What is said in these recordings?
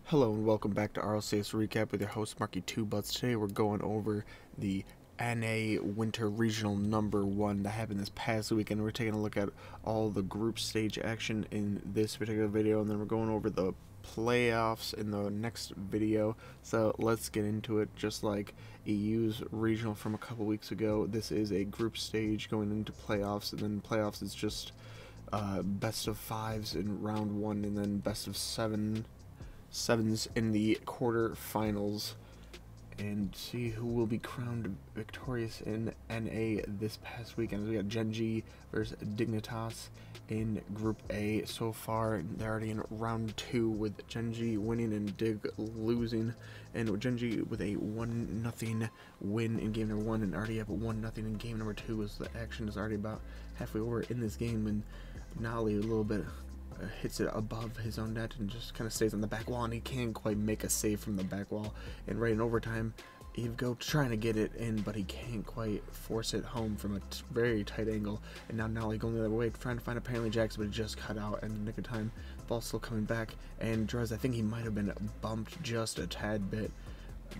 Hello and welcome back to RLCS Recap with your host Marky2Butts. Today we're going over the NA Winter Regional number 1 that happened this past weekend. We're taking a look at all the group stage action in this particular video, and then we're going over the playoffs in the next video. So let's get into it. Just like EU's regional from a couple weeks ago, this is a group stage going into playoffs, and then playoffs is just best of 5s in round 1 and then best of 7s in the quarterfinals, and see who will be crowned victorious in NA this past weekend. We got Genji versus Dignitas in Group A. So far, they're already in round 2 with Genji winning and Dig losing, and Genji with a 1-0 win in game number 1, and already have a 1-0 in game number 2, as the action is already about halfway over in this game, and Nolly a little bit hits it above his own net and just kind of stays on the back wall, and he can't quite make a save from the back wall. And right in overtime, Evo trying to get it in, but he can't quite force it home from a very tight angle. And now Nolly going the other way, trying to find apparently Jax, but it just cut out in the nick of time. Ball's still coming back, and Drez, I think he might have been bumped just a tad bit,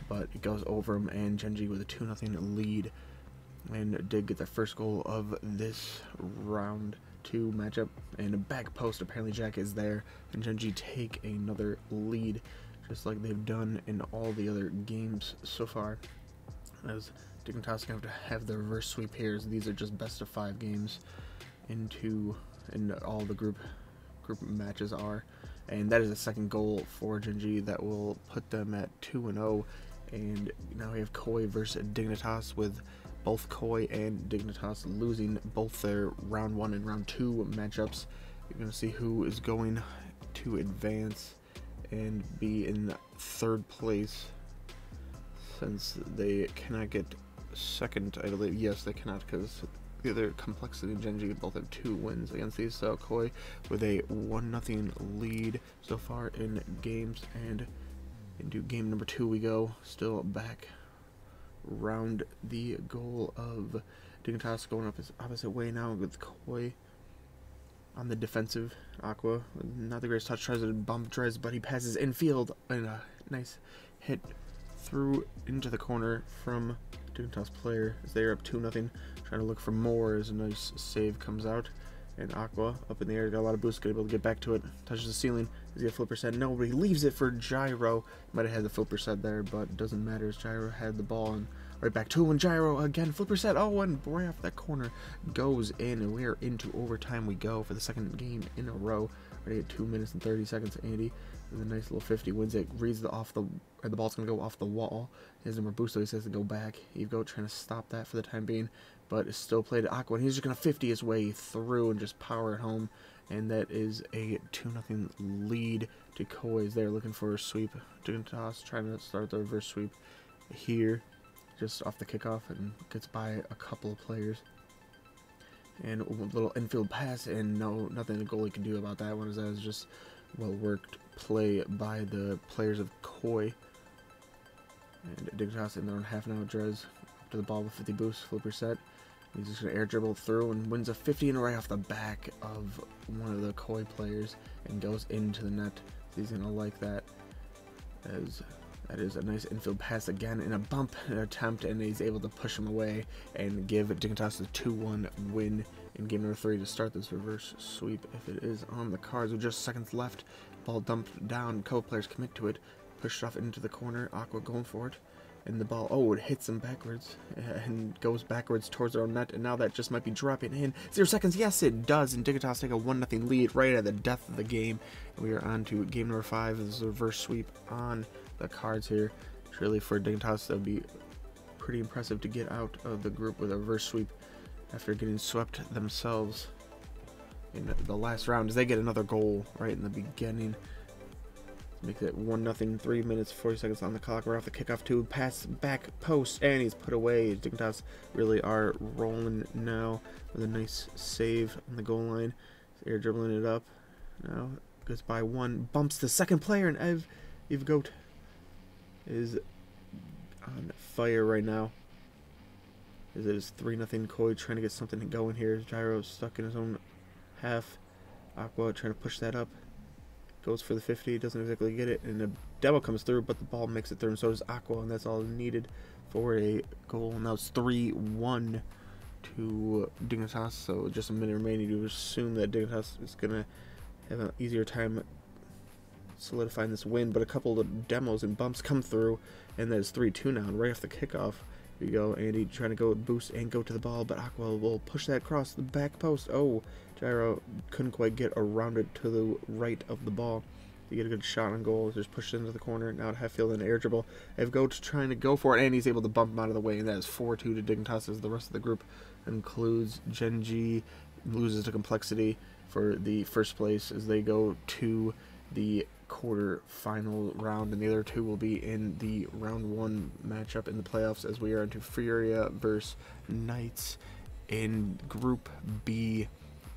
but it goes over him, and Genji with a 2-0 lead, and did get the first goal of this round 2 matchup, and a back post. Apparently Jack is there, and Genji take another lead, just like they've done in all the other games so far. As Dignitas gonna have the reverse sweep here, as these are just best of 5 games and all the group matches are, and that is a second goal for Genji that will put them at 2-0. And now we have Koi versus Dignitas, with both Koi and Dignitas losing both their round 1 and round 2 matchups. You're going to see who is going to advance and be in 3rd place, since they cannot get second, I believe. Yes, they cannot, because the other Complexity and Genji both have 2 wins against these. So Koi with a 1-0 lead so far in games, and into game number 2 we go, still back round the goal of Dignitas going up his opposite way now, with Koi on the defensive. Aqua, not the greatest touch, tries to bump Drez, but he passes infield, and a nice hit through into the corner from Dignitas player, as they're up 2-0, trying to look for more, as a nice save comes out. And Aqua up in the air, got a lot of boost, got able to get back to it, touches the ceiling. Is he a flipper set? No, but he leaves it for Gyro. Might have had the flipper set there, but it doesn't matter, as Gyro had the ball, and right back to him, and Gyro again, flipper set. Oh, and right off that corner goes in, and we're into overtime we go for the second game in a row. Already at 2 minutes and 30 seconds. Andy with a nice little 50 wins it, reads the ball's gonna go off the wall. He has no more boost, so he says to go back. Evo trying to stop that for the time being, but it's still played to Aqua, and he's just gonna 50 his way through and just power it home, and that is a 2-0 lead to Koi. They're looking for a sweep. Dignitas trying to start the reverse sweep here, just off the kickoff, and gets by a couple of players. And a little infield pass, and nothing the goalie can do about that one, as that was just well worked play by the players of Koi. And Dignitas in their own half now. Drez up to the ball with 50 boost, flipper set. He's just going to air dribble through and wins a 50, and right off the back of one of the Koi players, and goes into the net. He's going to like that, as that is a nice infield pass again, and a bump attempt, and he's able to push him away and give Dignitas a 2-1 win in game number 3 to start this reverse sweep, if it is on the cards. With just seconds left, ball dumped down, Koi players commit to it, pushed off into the corner, Aqua going for it. And the ball, oh, it hits him backwards and goes backwards towards their own net, and now that just might be dropping in. 0 seconds, yes it does, and Dignitas take a 1-0 lead right at the death of the game. And we are on to game number 5, as a reverse sweep on the cards here. Surely for Dignitas, that would be pretty impressive to get out of the group with a reverse sweep after getting swept themselves in the last round, as they get another goal right in the beginning. Makes it 1-0, 3 minutes, 40 seconds on the clock. We're off the kickoff to pass back post, and he's put away. Dignitas really are rolling now with a nice save on the goal line. Air dribbling it up. Now goes by one, bumps the second player, and Evo is on fire right now. As it is 3-0 Koi trying to get something going here. Gyro stuck in his own half. Aqua trying to push that up. goes for the 50, doesn't exactly get it, and a demo comes through, but the ball makes it through, and so does Aqua, and that's all needed for a goal. Now it's 3-1 to Dignitas, so just a minute remaining to assume that Dignitas is going to have an easier time solidifying this win, but a couple of demos and bumps come through, and that is 3-2 now, and right off the kickoff. Here you go, Andy trying to go boost and go to the ball, but Aqua will push that across the back post. Oh, Gyro couldn't quite get around it to the right of the ball to get a good shot on goal. Just pushed it into the corner. Now at half field and air dribble. Evgo's trying to go for it, and he's able to bump him out of the way, and that is 4-2 to Dignitas, as the rest of the group includes Genji loses to Complexity for the first place as they go to the quarter-final round, and the other two will be in the round 1 matchup in the playoffs, as we are into Furia versus Knights in Group B.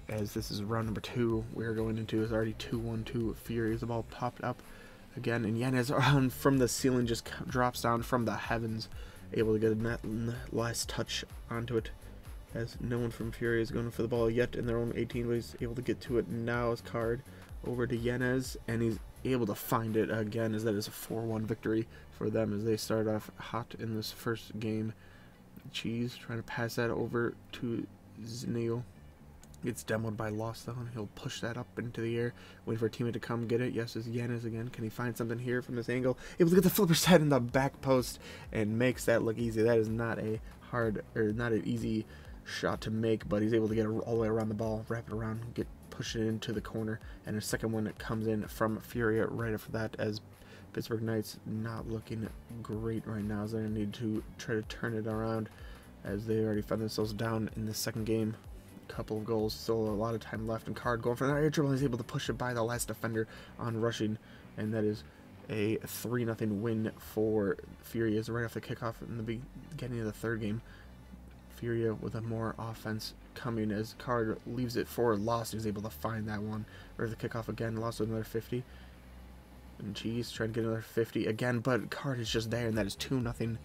As this is round number 2, we are going into is already 2-1 to Furia. The ball popped up again, and Yanez on from the ceiling just drops down from the heavens, able to get a last touch onto it, as no one from Furia is going for the ball yet in their own 18, but he's able to get to it now. His card over to Yanez, and he's able to find it again, as that is a 4-1 victory for them as they start off hot in this first game. Cheese trying to pass that over to Zneel. Gets demoed by Lost though, and he'll push that up into the air, waiting for a teammate to come get it. Yes, it's Yanez again. Can he find something here from this angle? Able to get the flipper set in the back post and makes that look easy. That is not a hard, or not an easy shot to make, but he's able to get it all the way around the ball, wrap it around, push it into the corner, and a second one that comes in from Furia right after that, as Pittsburgh Knights not looking great right now, as they need to try to turn it around, as they already found themselves down in the second game. Couple of goals, still a lot of time left, and Card going for that air dribble. He's able to push it by the last defender on rushing, and that is a 3-0 win for Furia. Right off the kickoff in the beginning of the third game, Furia with a more offense coming, as Card leaves it for Lost. He's able to find that one. Right at the kickoff again, Lost with another 50, and Cheese trying to get another 50 again, but Card is just there, and that is 2-0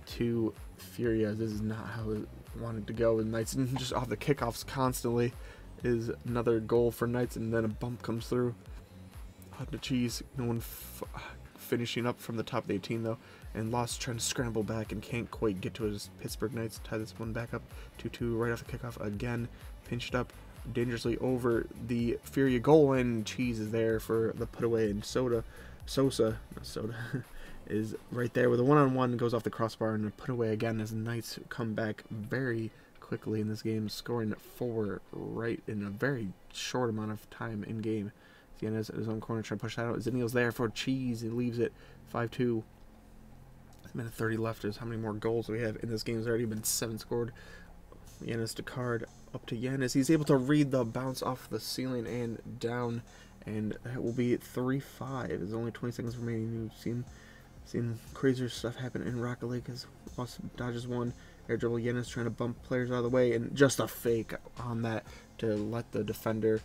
to Furia. This is not how it wanted to go, and Knights just off the kickoffs constantly is another goal for Knights, and then a bump comes through on the Cheese. No one finishing up from the top of the 18 though, and Lost trying to scramble back and can't quite get to his Pittsburgh Knights. Tie this one back up 2-2 right off the kickoff again, pinched up dangerously over the Furia goal, and Cheese is there for the put away, and Sosa is right there with a one-on-one, goes off the crossbar and put away again, as Knights come back very quickly in this game, scoring 4 right in a very short amount of time in game. Yanez at his own corner trying to push that out. Zenil's there for Cheese. He leaves it 5-2. Minute 30 left is how many more goals we have in this game. There's already been 7 scored. Yanez to Card, up to Yanez. He's able to read the bounce off the ceiling and down, and that will be 3-5. There's only 20 seconds remaining. You've seen crazier stuff happen in Rocket League, as Lost dodges one. Air dribble, Yanez trying to bump players out of the way, and just a fake on that to let the defender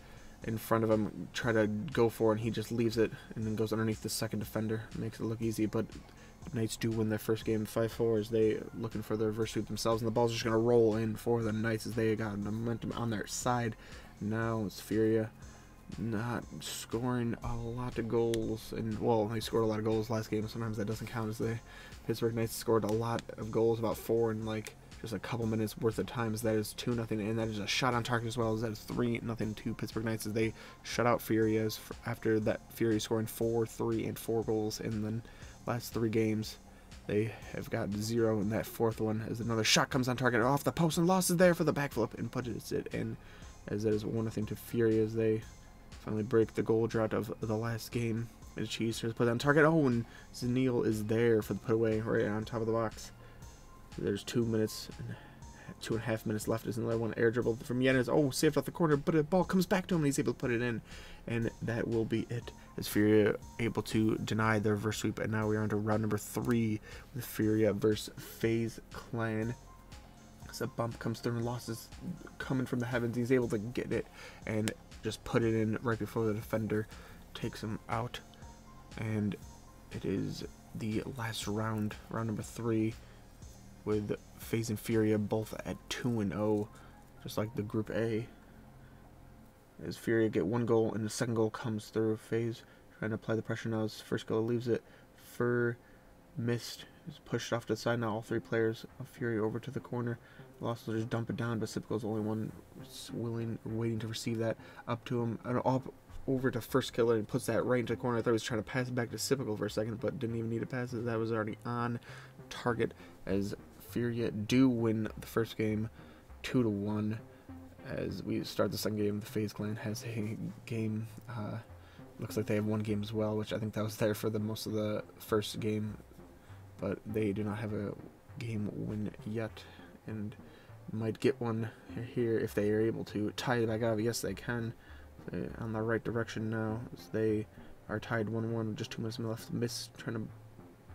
in front of him try to go for it, and he just leaves it and then goes underneath the second defender. Makes it look easy, but Knights do win their first game 5-4 as they looking for the reverse sweep themselves, and the ball's just going to roll in for the Knights as they got momentum on their side. Now it's Furia not scoring a lot of goals, and well, they scored a lot of goals last game. Sometimes that doesn't count, as the Pittsburgh Knights scored a lot of goals, about 4 in like just a couple minutes worth of time. As that is 2-0, and that is a shot on target as well, as that is 3-0 to Pittsburgh Knights as they shut out Furia after that. Furia scoring 4, 3, and 4 goals in the last 3 games. They have got 0 in that 4th one, as another shot comes on target off the post, and Lost is there for the backflip and puts it in, as that is 1-0 to Furia as they finally break the goal drought of the last game. And Cheese tries to put that on target. Oh, and Zenil is there for the put away right on top of the box. There's 2 minutes and 2.5 minutes left. There's another one air dribble from Yanez. Oh, saved off the corner, but the ball comes back to him and he's able to put it in. And that will be it, as Furia able to deny the reverse sweep. And now we are on to round number 3 with Furia versus FaZe Clan. As a bump comes through, and Lost is coming from the heavens. He's able to get it and just put it in right before the defender takes him out. And it is the last round, round number 3, with FaZe and Furia both at 2-0, just like the Group A. As Furia get 1 goal and the second goal comes through, FaZe trying to apply the pressure now as first goal leaves it. Fur missed, is pushed off to the side now. All three players of Fury over to the corner. Lost will just dump it down, but Sipical's the only one waiting to receive that. Up to him, and up over to First Killer, and puts that right into the corner. I thought he was trying to pass it back to Sipical for a second, but didn't even need to pass it. That was already on target, as Furia do win the first game 2-1. As we start the second game, the FaZe Clan has a game. Looks like they have one game as well, which I think that was there for the most of the first game, but they do not have a game win yet, and might get one here if they are able to tie it back out. Yes, they can. They're on the right direction now, as they are tied 1-1 with just 2 minutes left. Miss trying to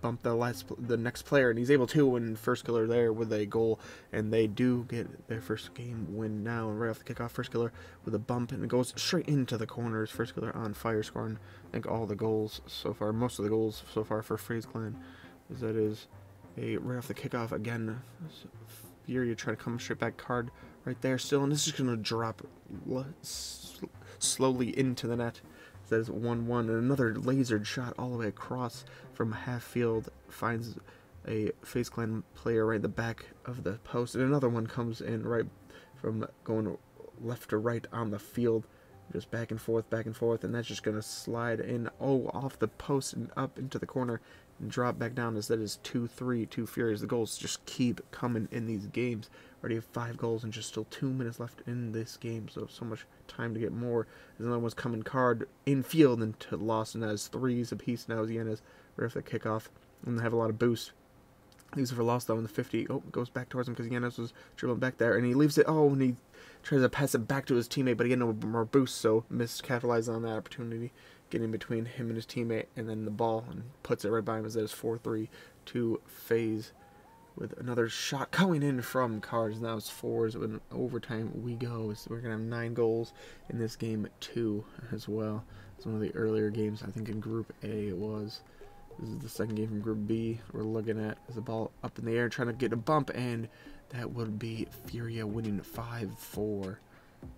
bump the next player, and he's able to win. First Killer there with a goal, and they do get their first game win now. And right off the kickoff, First Killer with a bump, and it goes straight into the corners. First Killer on fire, scoring I think all the goals so far, most of the goals so far for FaZe Clan. As that is a right off the kickoff again. Furia trying to come straight back, card right there still, and this is going to drop slowly into the net. That is 1-1, and another lasered shot all the way across from half field finds a FaZe Clan player right in the back of the post, and another one comes in right from going left to right on the field, just back and forth, and that's just going to slide in, off the post and up into the corner and drop back down, as that is 2-3 to Furious. The goals just keep coming in these games. Already have 5 goals and just still 2 minutes left in this game, so much time to get more. As another one's coming card in field and to lost, and that is 3s apiece now as Yanez right off the kickoff, and they have a lot of boost. Leaves it for lost though in the 50. Goes back towards him because Yanez was dribbling back there, and he leaves it. And he tries to pass it back to his teammate, but again, no more boost, so capitalized on that opportunity, getting between him and his teammate, and then the ball, and puts it right by him, as that is 4-3 to FaZe. With another shot coming in from Cards. Now it's 4s. In overtime we go. So we're going to have 9 goals in this game 2 as well. It's one of the earlier games. I think in Group A it was. This is the second game from Group B we're looking at. As the ball up in the air trying to get a bump, and that would be Furia winning 5-4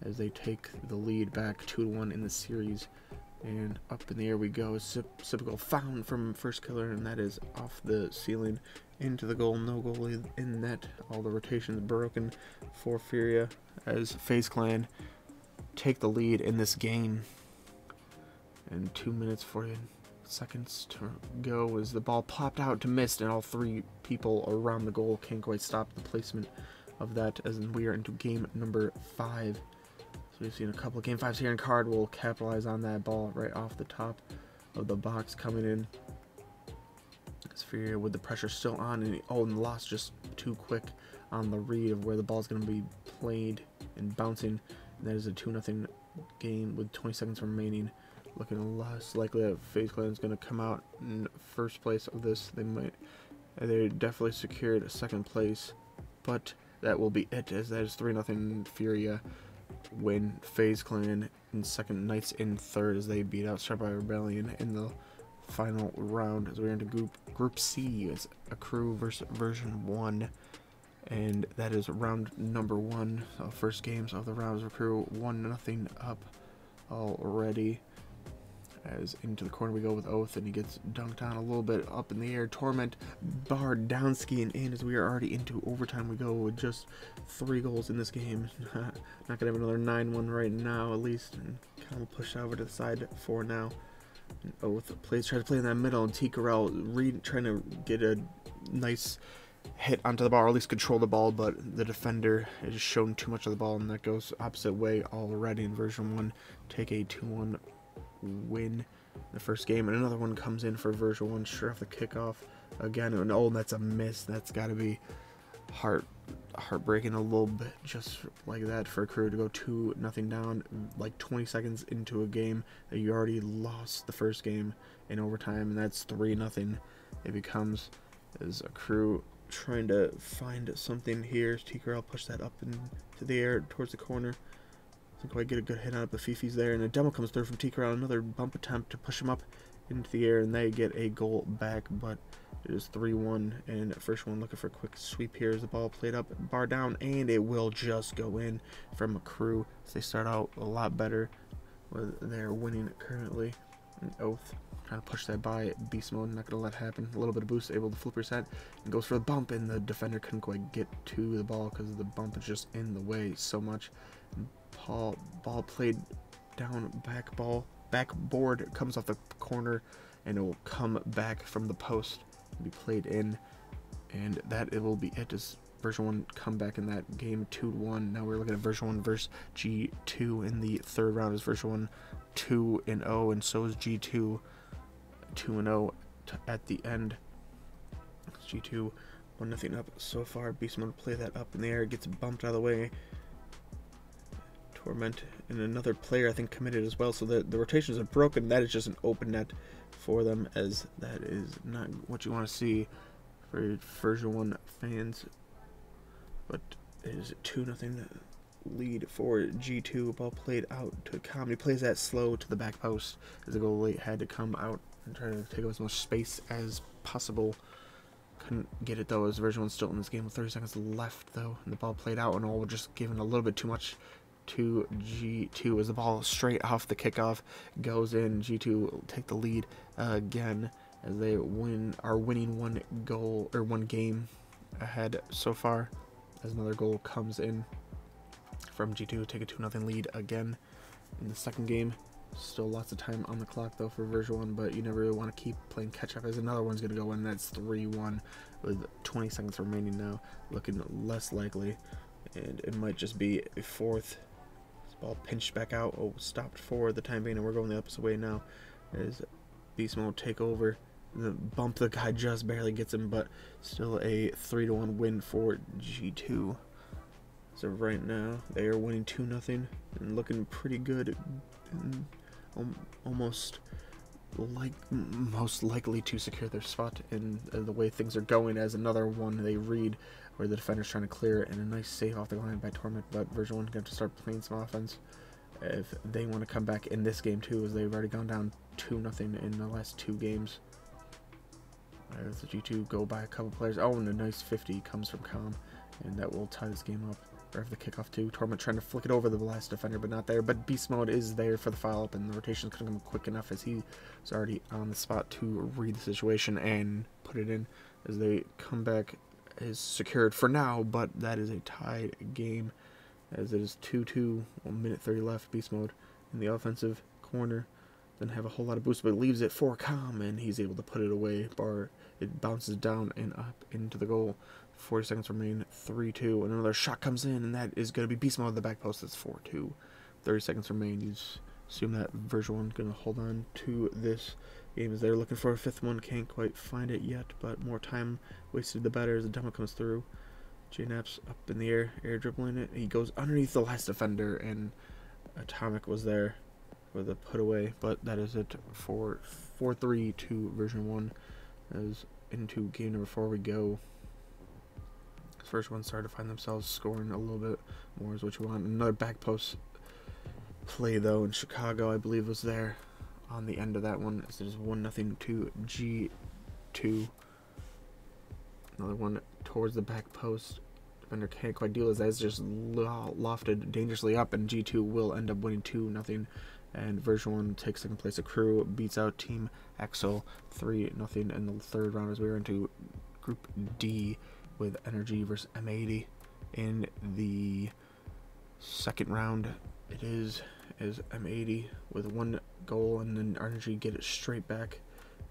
as they take the lead back 2-1 in the series. And up in the air we go. Sipical found from First Killer, and that is off the ceiling into the goal. No goal in net. All the rotations broken for Furia as FaZe Clan take the lead in this game. And 2 minutes 40 seconds to go as the ball popped out to miss, and all 3 people around the goal can't quite stop the placement of that, as we are into game number 5. We've seen a couple of game 5s here, and Card will capitalize on that ball right off the top of the box coming in. Furia with the pressure still on, and lost just too quick on the read of where the ball is going to be played and bouncing. And that is a 2-0 game with 20 seconds remaining. Looking less likely that FaZe Clan is going to come out in first place of this. They definitely secured second place, but that will be it, as that is 3-0 Furia win. FaZe Clan in second, Knights in third, as they beat out Sharp Eye Rebellion in the final round. As we're into Group C, it's a crew versus version 1, and that is round number 1. So first games of the rounds of crew, 1-0 up already. As into the corner we go with Oath, and he gets dunked on a little bit up in the air. Torment barred down skiing in, as we are already into overtime. We go with just 3 goals in this game. Not gonna have another 9-1 right now, at least. And kind of push over to the side for now. And Oath tries to play in that middle, and T. Corral trying to get a nice hit onto the ball, or at least control the ball, but the defender has just shown too much of the ball, and that goes opposite way already in version 1. Take a 2-1 win the first game, and another one comes in for version 1 straight off the kickoff again, and that's a miss. That's got to be heartbreaking a little bit, just like that, for a crew to go 2-0 down like 20 seconds into a game that you already lost the first game in overtime, and that's 3-0 it becomes, as a crew trying to find something here. TKRL push that up into the air towards the corner. Doesn't quite get a good hit on it, but Fifi's there, and a demo comes through from TKRL. Another bump attempt to push him up into the air, and they get a goal back, but it is 3-1, and first one looking for a quick sweep here as the ball played up, bar down, and it will just go in from a crew. So they start out a lot better with their winning currently. An Oath. Trying to push that by. Beast mode, not going to let it happen. A little bit of boost, able to flip reset. And goes for the bump, and the defender couldn't quite get to the ball because the bump is just in the way so much. Ball played down, backboard, comes off the corner, and it will come back from the post and be played in. And that it will be it. As version 1 comeback in that game, 2-1. Now we're looking at version 1 versus G2 in the third round. Is version 1 2-0, and so is G2 2-0 at the end. G2 1-0 up so far. Beast mode play that up in the air, gets bumped out of the way. Torment and another player I think committed as well, so the rotations are broken. That is just an open net for them, as that is not what you want to see for version 1 fans. But it is a 2-0 lead for G2. Ball played out to Com. He plays that slow to the back post as the goalie had to come out and try to take up as much space as possible. Couldn't get it though, as version 1 still in this game with 30 seconds left though, and the ball played out and all just given a little bit too much to G2 as the ball straight off the kickoff goes in. G2 will take the lead again as they are winning one game ahead so far, as another goal comes in from G2, take a 2-0 lead again in the second game. Still lots of time on the clock though for version 1, but you never really want to keep playing catch up, as another one's going to go in. That's 3-1 with 20 seconds remaining now, looking less likely, and it might just be a fourth. This ball pinched back out. Oh, stopped for the time being, and we're going the opposite way now as Beast mode take over. The bump, the guy just barely gets him, but still a 3-1 win for G2. So right now they are winning 2-0 and looking pretty good, and almost like most likely to secure their spot in the way things are going. As another one they read where the defender's trying to clear it, and a nice save off the line by Torment. But version 1 going to start playing some offense if they want to come back in this game too, as they've already gone down 2-0 in the last 2 games. As the G2 go by a couple players. Oh, and a nice 50 comes from Com, and that will tie this game up. Right after the kickoff too. Torment trying to flick it over the last defender, but not there. But Beast mode is there for the follow-up, and the rotations couldn't come quick enough, as he's already on the spot to read the situation and put it in. As they come back is secured for now, but that is a tied game, as it is 2-2, 1 minute 30 left. Beast mode in the offensive corner. Doesn't have a whole lot of boost, but leaves it for Com, and he's able to put it away. It bounces down and up into the goal. 40 seconds remain, 3-2, and another shot comes in, and that is going to be Beast mode at the back post. That's 4-2. 30 seconds remain. You assume that version 1 going to hold on to this game, as they're looking for a 5th one. Can't quite find it yet, but more time wasted the better as the demo comes through. J-Naps up in the air dribbling it. He goes underneath the last defender, and Atomic was there for the put away, but that is it for 4-3 to version 1, as into game number 4 we go. First one started to find themselves scoring a little bit more is what you want. Another back post play though in Chicago, I believe, was there on the end of that one, as it is 1-0 to G2. Another one towards the back post. Defender can't quite deal with that. It's just lofted dangerously up, and G2 will end up winning 2-0. And version 1 takes second place. A crew beats out Team Axel 3-0 in the third round, as we are into Group D with Energy versus M80. In the second round, it is M80 with 1 goal, and then Energy get it straight back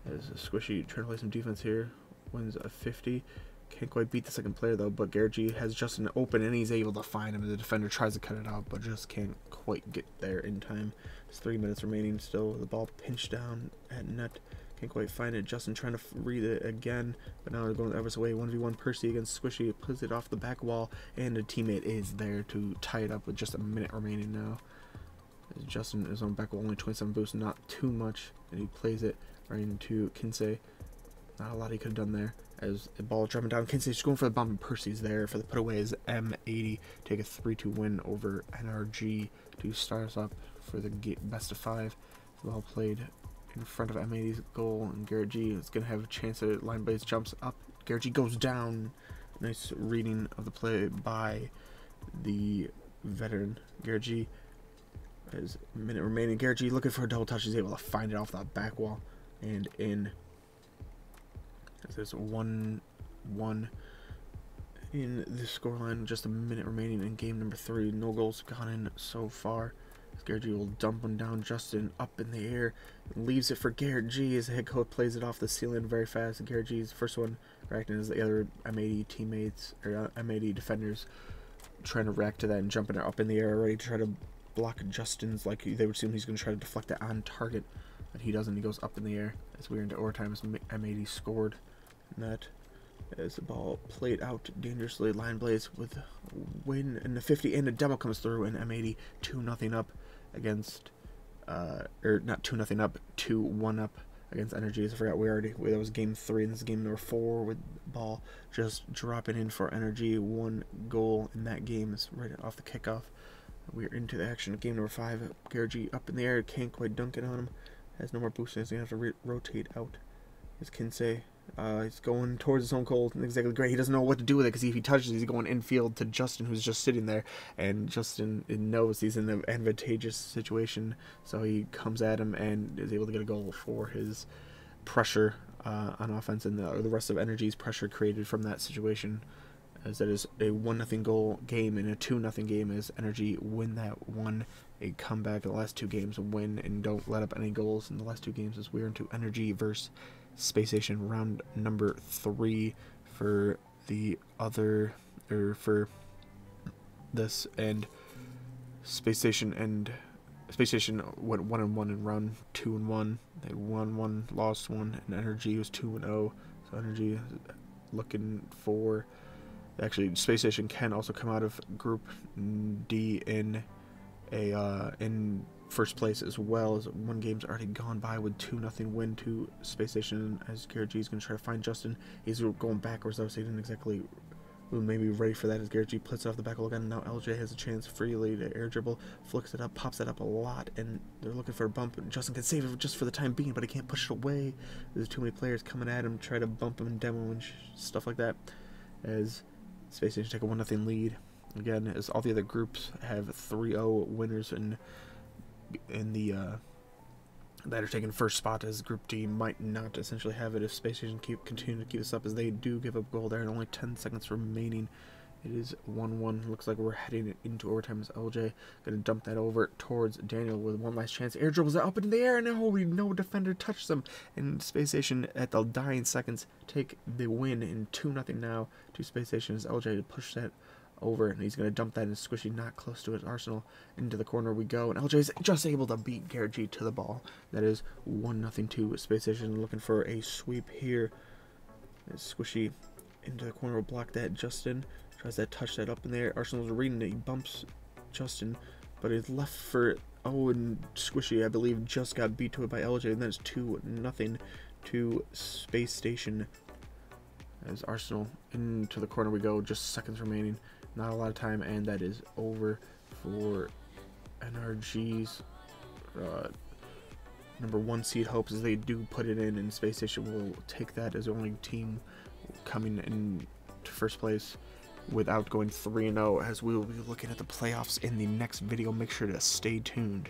as Squishy trying to play some defense here. Wins a 50. Can't quite beat the second player though, but Garrett has Justin open, and he's able to find him. The defender tries to cut it out, but just can't quite get there in time. There's 3 minutes remaining still. The ball pinched down at net. Can't quite find it. Justin trying to read it again, but now they're going the opposite way. 1v1 Percy against Squishy. Puts it off the back wall, and a teammate is there to tie it up with just a minute remaining now. As Justin is on back wall, only 27 boost, not too much, and he plays it right into Kinsey. Not a lot he could have done there. As the ball dropping down, Kinsey's going for the bump, and Percy's there for the put away as M80 take a 3-2 win over NRG to start us up for the best of 5. Well played in front of M80's goal, and Garrett G is going to have a chance at it. Line base jumps up. Garrett G goes down. Nice reading of the play by the veteran. Garrett G As a minute remaining, Garrett G looking for a double touch. He's able to find it off the back wall and in. As there's 1-1 in the scoreline. Just a minute remaining in game number 3. No goals gone in so far. Garrett G will dump one down. Justin up in the air. Leaves it for Garrett G as the head coach plays it off the ceiling very fast. Garrett G's first one reacting as the other M80 teammates or M80 defenders trying to react to that and jumping it up in the air ready to try to block Justin's, like they would assume he's going to try to deflect it on target, but he doesn't. He goes up in the air as we're into overtime as M80 scored. And that as the ball played out dangerously. Line Blaze with a win in the 50 and a demo comes through and M80 2-0 up against or not 2-0 up, 2-1 up against Energies. I forgot that was game 3 and this is game number 4 with ball just dropping in for Energy. 1 goal in that game is right off the kickoff. We're into the action of game number 5. Garrett G up in the air, can't quite dunk it on him. Has no more boost, so he's going to have to rotate out. As Kinsey, he's going towards his own goal. Exactly great. He doesn't know what to do with it because if he touches it, he's going infield to Justin, who's just sitting there. And Justin knows he's in an advantageous situation, so he comes at him and is able to get a goal for his pressure on offense and the rest of Energy's pressure created from that situation. As that is a 1-0 goal game and a 2-0 game as Energy win that one. A comeback in the last 2 games, win and don't let up any goals in the last 2 games as we're into Energy versus Space Station round number 3 for the other, or for this, and Space Station went 1-1 in round 2-1. They won 1, lost 1, and Energy was 2-0. So Energy looking for. Actually, Space Station can also come out of Group D in first place as well, as 1 game's already gone by with 2-0 win to Space Station. As Garrett G is going to try to find Justin, he's going backwards though, so he didn't exactly maybe ready for that as Garrett G puts it off the back wall again. Now LJ has a chance freely to air dribble, flicks it up, pops it up a lot, and they're looking for a bump. Justin can save it just for the time being, but he can't push it away. There's too many players coming at him, try to bump him and demo and stuff like that. As Space Station take a 1-0 lead. Again, as all the other groups have 3-0 winners in the that are taking first spot, as Group D might not essentially have it if Space Station continue to keep this up, as they do give up goal there and only 10 seconds remaining. It is 1-1. Looks like we're heading into overtime as LJ going to dump that over towards Daniel with one last chance. Air dribbles it up in the air, and no defender touches them. And Space Station at the dying seconds take the win in 2-0 now to Space Station as LJ to push that over, and he's going to dump that in squishy, not close to his Arsenal. Into the corner we go, and LJ is just able to beat Garrett G to the ball. That is 1-0 to Space Station. Looking for a sweep here. It's squishy into the corner will block that. Justin tries to touch that up in there. Arsenal's reading it. He bumps Justin, but it's left for and squishy, I believe, just got beat to it by LJ, and then it's 2-0 to Space Station. As Arsenal into the corner we go, just seconds remaining, not a lot of time, and that is over for NRG's number 1 seed hopes, as they do put it in, and Space Station will take that as the only team coming in to first place without going 3-0, as we will be looking at the playoffs in the next video. Make sure to stay tuned.